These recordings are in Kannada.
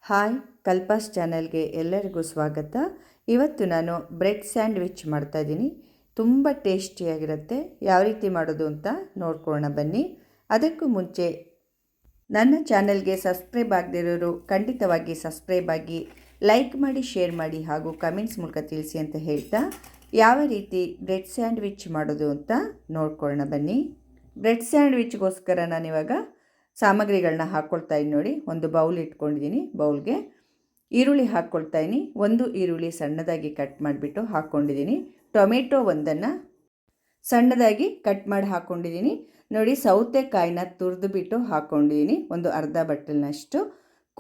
ಹಾಯ್, ಕಲ್ಪಾಸ್ ಚಾನಲ್ಗೆ ಎಲ್ಲರಿಗೂ ಸ್ವಾಗತ. ಇವತ್ತು ನಾನು ಬ್ರೆಡ್ ಸ್ಯಾಂಡ್ವಿಚ್ ಮಾಡ್ತಾಯಿದ್ದೀನಿ. ತುಂಬ ಟೇಸ್ಟಿಯಾಗಿರುತ್ತೆ. ಯಾವ ರೀತಿ ಮಾಡೋದು ಅಂತ ನೋಡ್ಕೊಳ್ಳೋಣ ಬನ್ನಿ. ಅದಕ್ಕೂ ಮುಂಚೆ ನನ್ನ ಚಾನಲ್ಗೆ ಸಬ್ಸ್ಕ್ರೈಬ್ ಆಗದಿರೋರು ಖಂಡಿತವಾಗಿ ಸಬ್ಸ್ಕ್ರೈಬ್ ಆಗಿ, ಲೈಕ್ ಮಾಡಿ, ಶೇರ್ ಮಾಡಿ ಹಾಗೂ ಕಮೆಂಟ್ಸ್ ಮೂಲಕ ತಿಳಿಸಿ ಅಂತ ಹೇಳ್ತಾ ಯಾವ ರೀತಿ ಬ್ರೆಡ್ ಸ್ಯಾಂಡ್ವಿಚ್ ಮಾಡೋದು ಅಂತ ನೋಡ್ಕೊಳ್ಳೋಣ ಬನ್ನಿ. ಬ್ರೆಡ್ ಸ್ಯಾಂಡ್ವಿಚ್ಗೋಸ್ಕರ ನಾನಿವಾಗ ಸಾಮಗ್ರಿಗಳನ್ನ ಹಾಕ್ಕೊಳ್ತಾ ಇದ್ದೀನಿ. ನೋಡಿ, ಒಂದು ಬೌಲ್ ಇಟ್ಕೊಂಡಿದ್ದೀನಿ. ಬೌಲ್ಗೆ ಈರುಳ್ಳಿ ಹಾಕ್ಕೊಳ್ತಾ ಇದ್ದೀನಿ. ಒಂದು ಈರುಳ್ಳಿ ಸಣ್ಣದಾಗಿ ಕಟ್ ಮಾಡಿಬಿಟ್ಟು ಹಾಕ್ಕೊಂಡಿದ್ದೀನಿ. ಟೊಮೆಟೊ ಒಂದನ್ನು ಸಣ್ಣದಾಗಿ ಕಟ್ ಮಾಡಿ ಹಾಕ್ಕೊಂಡಿದ್ದೀನಿ. ನೋಡಿ, ಸೌತೆಕಾಯಿನ ತುರಿದುಬಿಟ್ಟು ಹಾಕ್ಕೊಂಡಿದ್ದೀನಿ. ಒಂದು ಅರ್ಧ ಬಟ್ಟಲಿನಷ್ಟು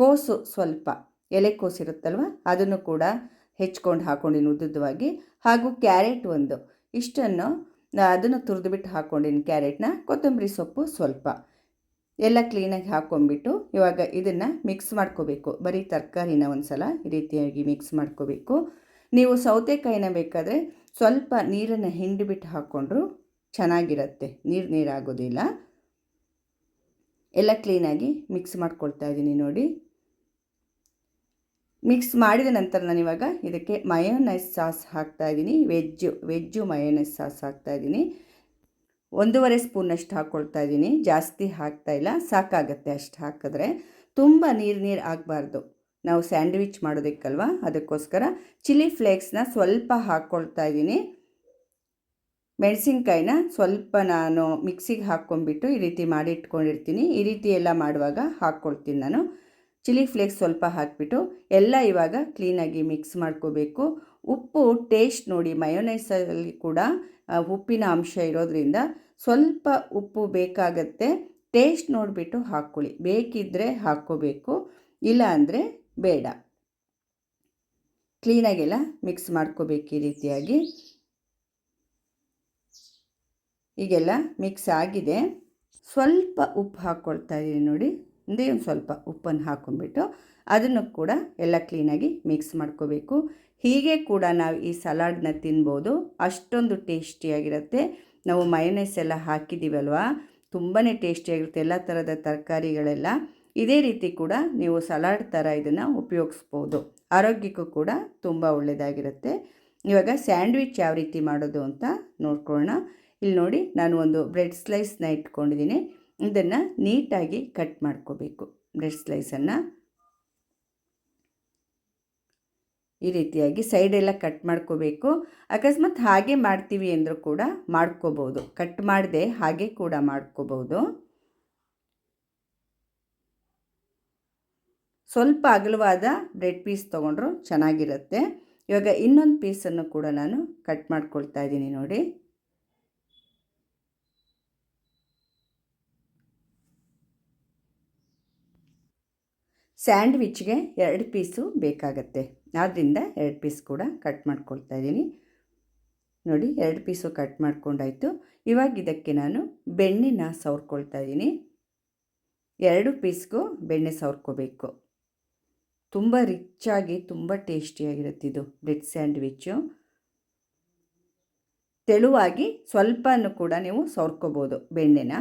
ಕೋಸು, ಸ್ವಲ್ಪ ಎಲೆಕೋಸು ಇರುತ್ತಲ್ವ, ಅದನ್ನು ಕೂಡ ಹೆಚ್ಕೊಂಡು ಹಾಕ್ಕೊಂಡಿದ್ದೀನಿ ಉದ್ದುದ್ದವಾಗಿ. ಹಾಗೂ ಕ್ಯಾರೆಟ್ ಒಂದು ಇಷ್ಟನ್ನು ಅದನ್ನು ತುರಿದುಬಿಟ್ಟು ಹಾಕ್ಕೊಂಡಿದ್ದೀನಿ. ಕ್ಯಾರೆಟ್ನ, ಕೊತ್ತಂಬರಿ ಸೊಪ್ಪು ಸ್ವಲ್ಪ ಎಲ್ಲ ಕ್ಲೀನಾಗಿ ಹಾಕ್ಕೊಂಡ್ಬಿಟ್ಟು ಇವಾಗ ಇದನ್ನು ಮಿಕ್ಸ್ ಮಾಡ್ಕೋಬೇಕು. ಬರೀ ತರಕಾರಿನ ಒಂದು ಸಲ ಈ ರೀತಿಯಾಗಿ ಮಿಕ್ಸ್ ಮಾಡ್ಕೋಬೇಕು. ನೀವು ಸೌತೆಕಾಯಿನ ಬೇಕಾದರೆ ಸ್ವಲ್ಪ ನೀರನ್ನು ಹಿಂಡಿಬಿಟ್ಟು ಹಾಕ್ಕೊಂಡ್ರು ಚೆನ್ನಾಗಿರುತ್ತೆ, ನೀರಾಗೋದಿಲ್ಲ. ಎಲ್ಲ ಕ್ಲೀನಾಗಿ ಮಿಕ್ಸ್ ಮಾಡ್ಕೊಳ್ತಾ ಇದ್ದೀನಿ. ನೋಡಿ, ಮಿಕ್ಸ್ ಮಾಡಿದ ನಂತರ ನಾನಿವಾಗ ಇದಕ್ಕೆ ಮಯೋನೈಸ್ ಸಾಸ್ ಹಾಕ್ತಾಯಿದ್ದೀನಿ. ವೆಜ್ಜು ಮಯೋನೈಸ್ ಸಾಸ್ ಹಾಕ್ತಾಯಿದ್ದೀನಿ. 1.5 ಸ್ಪೂನಷ್ಟು ಹಾಕ್ಕೊಳ್ತಾ ಇದ್ದೀನಿ. ಜಾಸ್ತಿ ಹಾಕ್ತಾಯಿಲ್ಲ, ಸಾಕಾಗತ್ತೆ ಅಷ್ಟು ಹಾಕಿದ್ರೆ. ತುಂಬ ನೀರು ಆಗಬಾರ್ದು, ನಾವು ಸ್ಯಾಂಡ್ವಿಚ್ ಮಾಡೋದಕ್ಕಲ್ವ, ಅದಕ್ಕೋಸ್ಕರ ಚಿಲ್ಲಿ ಫ್ಲೇಕ್ಸ್ನ ಸ್ವಲ್ಪ ಹಾಕ್ಕೊಳ್ತಾ ಇದ್ದೀನಿ. ಮೆಣಸಿನ್ಕಾಯಿನ ಸ್ವಲ್ಪ ನಾನು ಮಿಕ್ಸಿಗೆ ಹಾಕ್ಕೊಂಡ್ಬಿಟ್ಟು ಈ ರೀತಿ ಮಾಡಿ ಇಟ್ಕೊಂಡಿರ್ತೀನಿ. ಈ ರೀತಿ ಎಲ್ಲ ಮಾಡುವಾಗ ಹಾಕ್ಕೊಳ್ತೀನಿ ನಾನು. ಚಿಲ್ಲಿ ಫ್ಲೇಕ್ಸ್ ಸ್ವಲ್ಪ ಹಾಕಿಬಿಟ್ಟು ಎಲ್ಲ ಇವಾಗ ಕ್ಲೀನಾಗಿ ಮಿಕ್ಸ್ ಮಾಡ್ಕೋಬೇಕು. ಉಪ್ಪು ಟೇಸ್ಟ್ ನೋಡಿ, ಮಯೋನೈಸಲ್ಲಿ ಕೂಡ ಉಪ್ಪಿನ ಅಂಶ ಇರೋದ್ರಿಂದ ಸ್ವಲ್ಪ ಉಪ್ಪು ಬೇಕಾಗತ್ತೆ. ಟೇಸ್ಟ್ ನೋಡಿಬಿಟ್ಟು ಹಾಕ್ಕೊಳ್ಳಿ. ಬೇಕಿದ್ದರೆ ಹಾಕ್ಕೋಬೇಕು, ಇಲ್ಲ ಅಂದರೆ ಬೇಡ. ಕ್ಲೀನಾಗೆಲ್ಲ ಮಿಕ್ಸ್ ಮಾಡ್ಕೋಬೇಕು ಈ ರೀತಿಯಾಗಿ. ಈಗೆಲ್ಲ ಮಿಕ್ಸ್ ಆಗಿದೆ. ಸ್ವಲ್ಪ ಉಪ್ಪು ಹಾಕ್ಕೊಳ್ತಾ ಇದ್ದೀನಿ. ನೋಡಿ, ಒಂದು ಸ್ವಲ್ಪ ಉಪ್ಪನ್ನು ಹಾಕ್ಕೊಂಡ್ಬಿಟ್ಟು ಅದನ್ನು ಕೂಡ ಎಲ್ಲ ಕ್ಲೀನಾಗಿ ಮಿಕ್ಸ್ ಮಾಡ್ಕೋಬೇಕು. ಹೀಗೆ ಕೂಡ ನಾವು ಈ ಸಲಾಡ್ನ ತಿನ್ಬೋದು, ಅಷ್ಟೊಂದು ಟೇಸ್ಟಿಯಾಗಿರುತ್ತೆ. ನಾವು ಮಯೋನೈಸ್ ಎಲ್ಲ ಹಾಕಿದ್ದೀವಲ್ವ, ತುಂಬಾ ಟೇಸ್ಟಿಯಾಗಿರುತ್ತೆ. ಎಲ್ಲ ಥರದ ತರಕಾರಿಗಳೆಲ್ಲ ಇದೇ ರೀತಿ ಕೂಡ ನೀವು ಸಲಾಡ್ ಥರ ಇದನ್ನು ಉಪಯೋಗಿಸ್ಬೋದು. ಆರೋಗ್ಯಕ್ಕೂ ಕೂಡ ತುಂಬ ಒಳ್ಳೆಯದಾಗಿರುತ್ತೆ. ಇವಾಗ ಸ್ಯಾಂಡ್ವಿಚ್ ಯಾವ ರೀತಿ ಮಾಡೋದು ಅಂತ ನೋಡ್ಕೊಳ್ಳೋಣ. ಇಲ್ಲಿ ನೋಡಿ, ನಾನು ಒಂದು ಬ್ರೆಡ್ ಸ್ಲೈಸ್ನ ಇಟ್ಕೊಂಡಿದ್ದೀನಿ. ಇದನ್ನು ನೀಟಾಗಿ ಕಟ್ ಮಾಡ್ಕೋಬೇಕು. ಬ್ರೆಡ್ ಸ್ಲೈಸನ್ನು ಈ ರೀತಿಯಾಗಿ ಸೈಡೆಲ್ಲ ಕಟ್ ಮಾಡ್ಕೋಬೇಕು. ಅಕಸ್ಮಾತ್ ಹಾಗೆ ಮಾಡ್ತೀವಿ ಅಂದರೂ ಕೂಡ ಮಾಡ್ಕೋಬೋದು, ಕಟ್ ಮಾಡದೆ ಹಾಗೆ ಕೂಡ ಮಾಡ್ಕೋಬೋದು. ಸ್ವಲ್ಪ ಅಗಲವಾದ ಬ್ರೆಡ್ ಪೀಸ್ ತೊಗೊಂಡ್ರು ಚೆನ್ನಾಗಿರುತ್ತೆ. ಇವಾಗ ಇನ್ನೊಂದು ಪೀಸನ್ನು ಕೂಡ ನಾನು ಕಟ್ ಮಾಡ್ಕೊಳ್ತಾ ಇದ್ದೀನಿ. ನೋಡಿ, ಸ್ಯಾಂಡ್ವಿಚ್ಗೆ 2 ಪೀಸು ಬೇಕಾಗತ್ತೆ, ಆದ್ದರಿಂದ 2 ಪೀಸ್ ಕೂಡ ಕಟ್ ಮಾಡ್ಕೊಳ್ತಾ ಇದ್ದೀನಿ. ನೋಡಿ, 2 ಪೀಸು ಕಟ್ ಮಾಡ್ಕೊಂಡಾಯಿತು. ಇವಾಗ ಇದಕ್ಕೆ ನಾನು ಬೆಣ್ಣೆನ ಸವರ್ಕೊಳ್ತಾ ಇದ್ದೀನಿ. 2 ಪೀಸ್ಗೂ ಬೆಣ್ಣೆ ಸವರ್ಕೋಬೇಕು. ತುಂಬ ರಿಚ್ಚಾಗಿ ತುಂಬ ಟೇಸ್ಟಿಯಾಗಿರುತ್ತೆ ಇದು ಬ್ರೆಡ್ ಸ್ಯಾಂಡ್ವಿಚ್ಚು. ತೆಳುವಾಗಿ ಸ್ವಲ್ಪನೂ ಕೂಡ ನೀವು ಸವರ್ಕೋಬೋದು ಬೆಣ್ಣೆನ.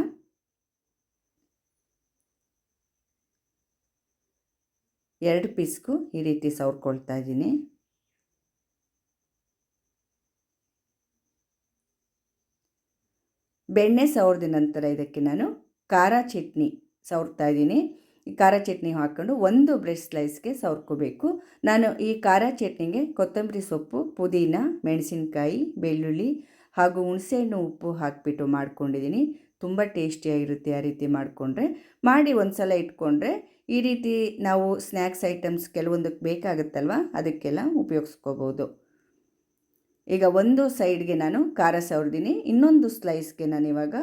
ಎರಡು ಪೀಸ್ಗೂ ಈ ರೀತಿ ಸವರ್ಕೊಳ್ತಾ ಇದ್ದೀನಿ. ಬೆಣ್ಣೆ ಸವರ್ದ ನಂತರ ಇದಕ್ಕೆ ನಾನು ಖಾರ ಚಟ್ನಿ ಸವರ್ತಾ ಇದ್ದೀನಿ. ಈ ಖಾರ ಚಟ್ನಿ ಹಾಕ್ಕೊಂಡು ಒಂದು ಬ್ರೆಡ್ ಸ್ಲೈಸ್ಗೆ ಸವರ್ಕೋಬೇಕು. ನಾನು ಈ ಖಾರ ಚಟ್ನಿಗೆ ಕೊತ್ತಂಬರಿ ಸೊಪ್ಪು, ಪುದೀನ, ಮೆಣಸಿನ್ಕಾಯಿ, ಬೆಳ್ಳುಳ್ಳಿ ಹಾಗೂ ಹುಣಸೆಹಣ್ಣು, ಉಪ್ಪು ಹಾಕಿಬಿಟ್ಟು ಮಾಡ್ಕೊಂಡಿದ್ದೀನಿ. ತುಂಬ ಟೇಸ್ಟಿಯಾಗಿರುತ್ತೆ ಆ ರೀತಿ ಮಾಡಿಕೊಂಡ್ರೆ. ಮಾಡಿ ಒಂದು ಸಲ ಇಟ್ಕೊಂಡ್ರೆ ಈ ರೀತಿ ನಾವು ಸ್ನ್ಯಾಕ್ಸ್ ಐಟಮ್ಸ್ ಕೆಲವೊಂದಕ್ಕೆ ಬೇಕಾಗುತ್ತಲ್ವ, ಅದಕ್ಕೆಲ್ಲ ಉಪಯೋಗಿಸ್ಕೋಬೋದು. ಈಗ ಒಂದು ಸೈಡ್ಗೆ ನಾನು ಖಾರ ಸವರ್ದಿನಿ. ಇನ್ನೊಂದು ಸ್ಲೈಸ್ಗೆ ನಾನು ಇವಾಗ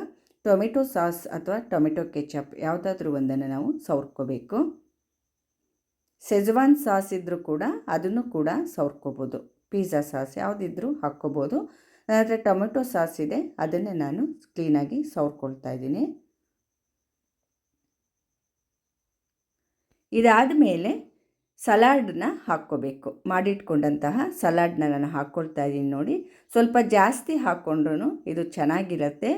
ಟೊಮೆಟೊ ಸಾಸ್ ಅಥವಾ ಟೊಮೆಟೊ ಕೆಚಪ್ ಯಾವುದಾದ್ರೂ ಒಂದನ್ನು ನಾವು ಸವರ್ಕೋಬೇಕು. ಸೆಜ್ವಾನ್ ಸಾಸ್ ಇದ್ದರೂ ಕೂಡ ಅದನ್ನು ಕೂಡ ಸವರ್ಕೋಬೋದು. ಪಿಜ್ಜಾ ಸಾಸ್ ಯಾವುದಿದ್ರೂ ಹಾಕ್ಕೋಬೋದು. ನನ್ನ ಹತ್ರ ಟೊಮೆಟೊ ಸಾಸ್ ಇದೆ, ಅದನ್ನೇ ನಾನು ಕ್ಲೀನಾಗಿ ಸವರ್ಕೊಳ್ತಾ ಇದ್ದೀನಿ. ಇದಾದ ಮೇಲೆ ಸಲಾಡನ್ನ ಹಾಕ್ಕೋಬೇಕು. ಮಾಡಿಟ್ಕೊಂಡಂತಹ ಸಲಾಡನ್ನ ನಾನು ಹಾಕ್ಕೊಳ್ತಾ ಇದ್ದೀನಿ. ನೋಡಿ, ಸ್ವಲ್ಪ ಜಾಸ್ತಿ ಹಾಕ್ಕೊಂಡ್ರೂ ಇದು ಚೆನ್ನಾಗಿರುತ್ತೆ.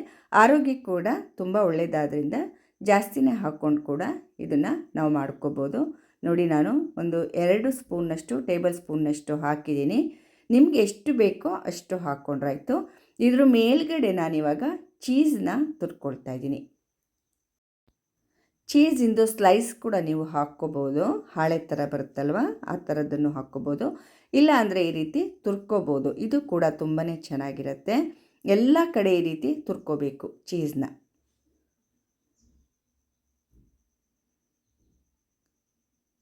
ಆರೋಗ್ಯಕ್ಕೆ ಕೂಡ ತುಂಬ ಒಳ್ಳೆಯದಾದ್ರಿಂದ ಜಾಸ್ತಿನೇ ಹಾಕ್ಕೊಂಡು ಕೂಡ ಇದನ್ನು ನಾವು ಮಾಡ್ಕೋಬೋದು. ನೋಡಿ ನಾನು ಒಂದು 2 ಸ್ಪೂನ್ನಷ್ಟು ಟೇಬಲ್ ಸ್ಪೂನ್ನಷ್ಟು ಹಾಕಿದ್ದೀನಿ. ನಿಮಗೆ ಎಷ್ಟು ಬೇಕೋ ಅಷ್ಟು ಹಾಕ್ಕೊಂಡ್ರಾಯ್ತು. ಇದ್ರ ಮೇಲ್ಗಡೆ ನಾನಿವಾಗ ಚೀಸನ್ನ ತುರ್ಕೊಳ್ತಾ ಇದ್ದೀನಿ. ಚೀಸಿಂದು ಸ್ಲೈಸ್ ಕೂಡ ನೀವು ಹಾಕ್ಕೋಬೋದು, ಹಾಳೆ ಥರ ಬರುತ್ತಲ್ವ ಆ ಥರದ್ದನ್ನು ಹಾಕ್ಕೋಬೋದು, ಇಲ್ಲ ಅಂದರೆ ಈ ರೀತಿ ತುರ್ಕೋಬೋದು. ಇದು ಕೂಡ ತುಂಬಾ ಚೆನ್ನಾಗಿರುತ್ತೆ. ಎಲ್ಲ ಕಡೆ ಈ ರೀತಿ ತುರ್ಕೋಬೇಕು ಚೀಸ್ನ.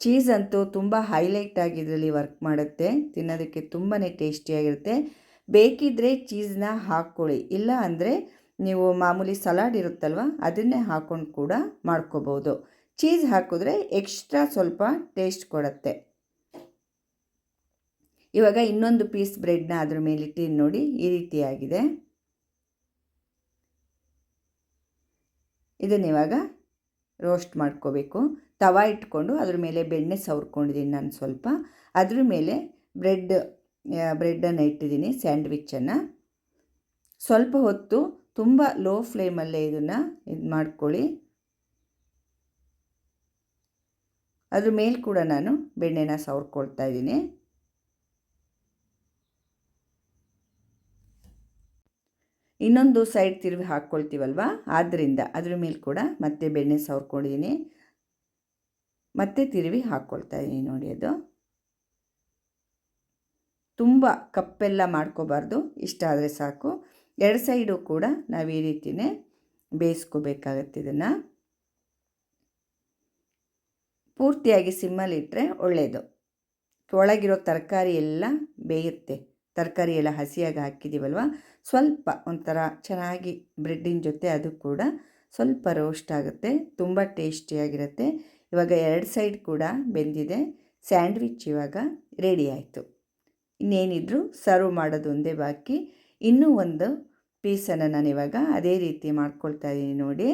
ಚೀಸ್ ಅಂತೂ ತುಂಬ ಹೈಲೈಟ್ ಆಗಿ ಇದರಲ್ಲಿ ವರ್ಕ್ ಮಾಡುತ್ತೆ. ತಿನ್ನೋದಕ್ಕೆ ತುಂಬಾ ಟೇಸ್ಟಿಯಾಗಿರುತ್ತೆ. ಬೇಕಿದ್ದರೆ ಚೀಸ್ನ ಹಾಕ್ಕೊಳ್ಳಿ, ಇಲ್ಲ ಅಂದರೆ ನೀವು ಮಾಮೂಲಿ ಸಲಾಡ್ ಇರುತ್ತಲ್ವ ಅದನ್ನೇ ಹಾಕ್ಕೊಂಡು ಕೂಡ ಮಾಡ್ಕೋಬೋದು. ಚೀಸ್ ಹಾಕಿದ್ರೆ ಎಕ್ಸ್ಟ್ರಾ ಸ್ವಲ್ಪ ಟೇಸ್ಟ್ ಕೊಡುತ್ತೆ. ಇವಾಗ ಇನ್ನೊಂದು ಪೀಸ್ ಬ್ರೆಡ್ನ ಅದ್ರ ಮೇಲಿಟ್ಟು ನೋಡಿ ಈ ರೀತಿಯಾಗಿದೆ. ಇದನ್ನಿವಾಗ ರೋಸ್ಟ್ ಮಾಡ್ಕೋಬೇಕು. ತವಾ ಇಟ್ಕೊಂಡು ಅದ್ರ ಮೇಲೆ ಬೆಣ್ಣೆ ಸವರ್ಕೊಂಡಿದ್ದೀನಿ ನಾನು ಸ್ವಲ್ಪ. ಅದ್ರ ಮೇಲೆ ಬ್ರೆಡ್ಡನ್ನು ಇಟ್ಟಿದ್ದೀನಿ, ಸ್ಯಾಂಡ್ವಿಚ್ಚನ್ನು. ಸ್ವಲ್ಪ ಹೊತ್ತು ತುಂಬ ಲೋ ಫ್ಲೇಮಲ್ಲೇ ಇದನ್ನು ಮಾಡ್ಕೊಳ್ಳಿ. ಅದ್ರ ಮೇಲೆ ಕೂಡ ನಾನು ಬೆಣ್ಣೆನ ಸವರ್ಕೊಳ್ತಾ ಇದ್ದೀನಿ. ಇನ್ನೊಂದು ಸೈಡ್ ತಿರುವಿ ಹಾಕ್ಕೊಳ್ತೀವಲ್ವ, ಆದ್ದರಿಂದ ಅದ್ರ ಮೇಲೆ ಕೂಡ ಮತ್ತೆ ಬೆಣ್ಣೆ ಸವರ್ಕೊಂಡಿದ್ದೀನಿ. ಮತ್ತೆ ತಿರುವಿ ಹಾಕ್ಕೊಳ್ತಾ ಇದ್ದೀನಿ ನೋಡಿ. ಅದು ತುಂಬ ಕಪ್ಪೆಲ್ಲ ಮಾಡ್ಕೋಬಾರ್ದು, ಇಷ್ಟ ಆದರೆ ಸಾಕು. 2 ಸೈಡು ಕೂಡ ನಾವು ಈ ರೀತಿಯೇ ಬೇಯಿಸ್ಕೋಬೇಕಾಗತ್ತೆ. ಇದನ್ನು ಪೂರ್ತಿಯಾಗಿ ಸಿಮ್ಮಲ್ಲಿಟ್ಟರೆ ಒಳ್ಳೆಯದು. ಒಳಗಿರೋ ತರಕಾರಿ ಎಲ್ಲ ಬೇಯುತ್ತೆ. ತರಕಾರಿ ಎಲ್ಲ ಹಸಿಯಾಗಿ ಹಾಕಿದ್ದೀವಲ್ವ, ಸ್ವಲ್ಪ ಒಂಥರ ಚೆನ್ನಾಗಿ ಬ್ರೆಡ್ಡಿನ ಜೊತೆ ಅದು ಕೂಡ ಸ್ವಲ್ಪ ರೋಸ್ಟ್ ಆಗುತ್ತೆ, ತುಂಬ ಟೇಸ್ಟಿಯಾಗಿರುತ್ತೆ. ಇವಾಗ 2 ಸೈಡ್ ಕೂಡ ಬೆಂದಿದೆ. ಸ್ಯಾಂಡ್ವಿಚ್ ಇವಾಗ ರೆಡಿ ಆಯಿತು. ಇನ್ನೇನಿದ್ರು ಸರ್ವ್ ಮಾಡೋದು ಒಂದೇ ಬಾಕಿ. ಇನ್ನೂ ಒಂದು ಪೀಸನ್ನು ನಾನಿವಾಗ ಅದೇ ರೀತಿ ಮಾಡ್ಕೊಳ್ತಾ ಇದ್ದೀನಿ ನೋಡಿ.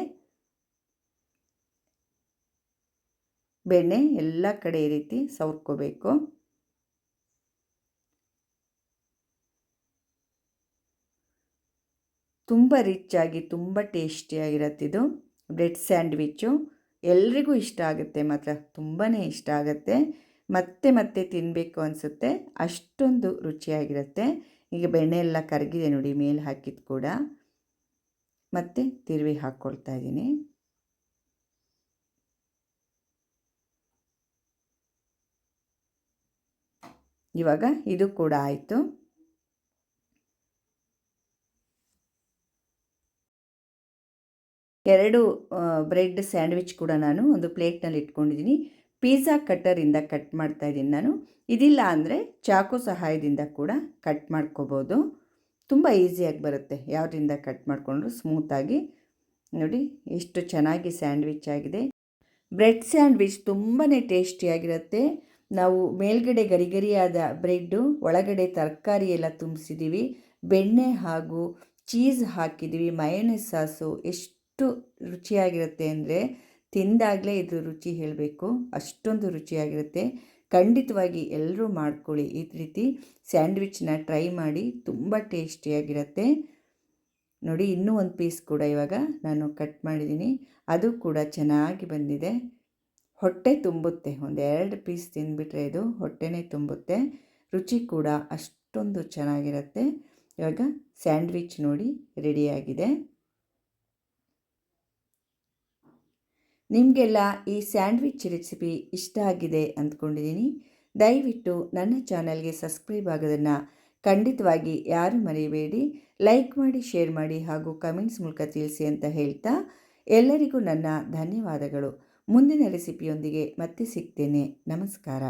ಬೆಣ್ಣೆ ಎಲ್ಲ ಕಡೆ ಈ ರೀತಿ ಸವರ್ಕೋಬೇಕು. ತುಂಬ ರಿಚ್ ಆಗಿ ತುಂಬ ಟೇಸ್ಟಿಯಾಗಿರತ್ತಿದು ಬ್ರೆಡ್ ಸ್ಯಾಂಡ್ವಿಚ್ಚು. ಎಲ್ರಿಗೂ ಇಷ್ಟ ಆಗುತ್ತೆ, ಮಾತ್ರ ತುಂಬಾ ಇಷ್ಟ ಆಗುತ್ತೆ. ಮತ್ತೆ ಮತ್ತೆ ತಿನ್ನಬೇಕು ಅನಿಸುತ್ತೆ, ಅಷ್ಟೊಂದು ರುಚಿಯಾಗಿರುತ್ತೆ. ಈಗ ಬೆಣ್ಣೆ ಎಲ್ಲ ಕರಗಿದೆ ನೋಡಿ ಮೇಲೆ ಹಾಕಿದ್ದು ಕೂಡ. ಮತ್ತೆ ತಿರುವಿ ಹಾಕ್ಕೊಳ್ತಾ ಇದ್ದೀನಿ. ಇವಾಗ ಇದು ಕೂಡ ಆಯಿತು. ಎರಡು ಬ್ರೆಡ್ ಸ್ಯಾಂಡ್ವಿಚ್ ಕೂಡ ನಾನು ಒಂದು ಪ್ಲೇಟ್ನಲ್ಲಿ ಇಟ್ಕೊಂಡಿದ್ದೀನಿ. ಪಿಜ್ಜಾ ಕಟ್ಟರಿಂದ ಕಟ್ ಮಾಡ್ತಾ ಇದ್ದೀನಿ ನಾನು. ಇದಿಲ್ಲ ಅಂದರೆ ಚಾಕು ಸಹಾಯದಿಂದ ಕೂಡ ಕಟ್ ಮಾಡ್ಕೋಬೋದು. ತುಂಬ ಈಸಿಯಾಗಿ ಬರುತ್ತೆ, ಯಾವುದರಿಂದ ಕಟ್ ಮಾಡಿಕೊಂಡ್ರು ಸ್ಮೂತಾಗಿ. ನೋಡಿ ಎಷ್ಟು ಚೆನ್ನಾಗಿ ಸ್ಯಾಂಡ್ವಿಚ್ ಆಗಿದೆ. ಬ್ರೆಡ್ ಸ್ಯಾಂಡ್ವಿಚ್ ತುಂಬಾ ಟೇಸ್ಟಿಯಾಗಿರುತ್ತೆ. ನಾವು ಮೇಲ್ಗಡೆ ಗರಿಗರಿಯಾದ ಬ್ರೆಡ್ಡು, ಒಳಗಡೆ ತರಕಾರಿ ಎಲ್ಲ ತುಂಬಿಸಿದ್ದೀವಿ, ಬೆಣ್ಣೆ ಹಾಗೂ ಚೀಸ್ ಹಾಕಿದ್ದೀವಿ, ಮಯೋನೈಸ್ ಸಾಸು. ಎಷ್ಟು ರುಚಿಯಾಗಿರುತ್ತೆ ಅಂದರೆ ತಿಂದಾಗಲೇ ಇದು ರುಚಿ ಹೇಳಬೇಕು, ಅಷ್ಟೊಂದು ರುಚಿಯಾಗಿರುತ್ತೆ. ಖಂಡಿತವಾಗಿ ಎಲ್ಲರೂ ಮಾಡ್ಕೊಳ್ಳಿ, ಈ ರೀತಿ ಸ್ಯಾಂಡ್ವಿಚ್ನ ಟ್ರೈ ಮಾಡಿ, ತುಂಬ ಟೇಸ್ಟಿಯಾಗಿರುತ್ತೆ. ನೋಡಿ ಇನ್ನೂ ಒಂದು ಪೀಸ್ ಕೂಡ ಇವಾಗ ನಾನು ಕಟ್ ಮಾಡಿದ್ದೀನಿ, ಅದು ಕೂಡ ಚೆನ್ನಾಗಿ ಬಂದಿದೆ. ಹೊಟ್ಟೆ ತುಂಬುತ್ತೆ, 1-2 ಪೀಸ್ ತಿಂದುಬಿಟ್ರೆ ಇದು ಹೊಟ್ಟೆನೇ ತುಂಬುತ್ತೆ. ರುಚಿ ಕೂಡ ಅಷ್ಟೊಂದು ಚೆನ್ನಾಗಿರುತ್ತೆ. ಇವಾಗ ಸ್ಯಾಂಡ್ವಿಚ್ ನೋಡಿ ರೆಡಿಯಾಗಿದೆ. ನಿಮಗೆಲ್ಲ ಈ ಸ್ಯಾಂಡ್ವಿಚ್ ರೆಸಿಪಿ ಇಷ್ಟ ಆಗಿದೆ ಅಂದ್ಕೊಂಡಿದ್ದೀನಿ. ದಯವಿಟ್ಟು ನನ್ನ ಚಾನಲ್ಗೆ ಸಬ್ಸ್ಕ್ರೈಬ್ ಆಗೋದನ್ನು ಖಂಡಿತವಾಗಿ ಯಾರು ಮರೆಯಬೇಡಿ. ಲೈಕ್ ಮಾಡಿ, ಶೇರ್ ಮಾಡಿ ಹಾಗೂ ಕಮೆಂಟ್ಸ್ ಮೂಲಕ ತಿಳಿಸಿ ಅಂತ ಹೇಳ್ತಾ ಎಲ್ಲರಿಗೂ ನನ್ನ ಧನ್ಯವಾದಗಳು. ಮುಂದಿನ ರೆಸಿಪಿಯೊಂದಿಗೆ ಮತ್ತೆ ಸಿಗ್ತೇನೆ. ನಮಸ್ಕಾರ.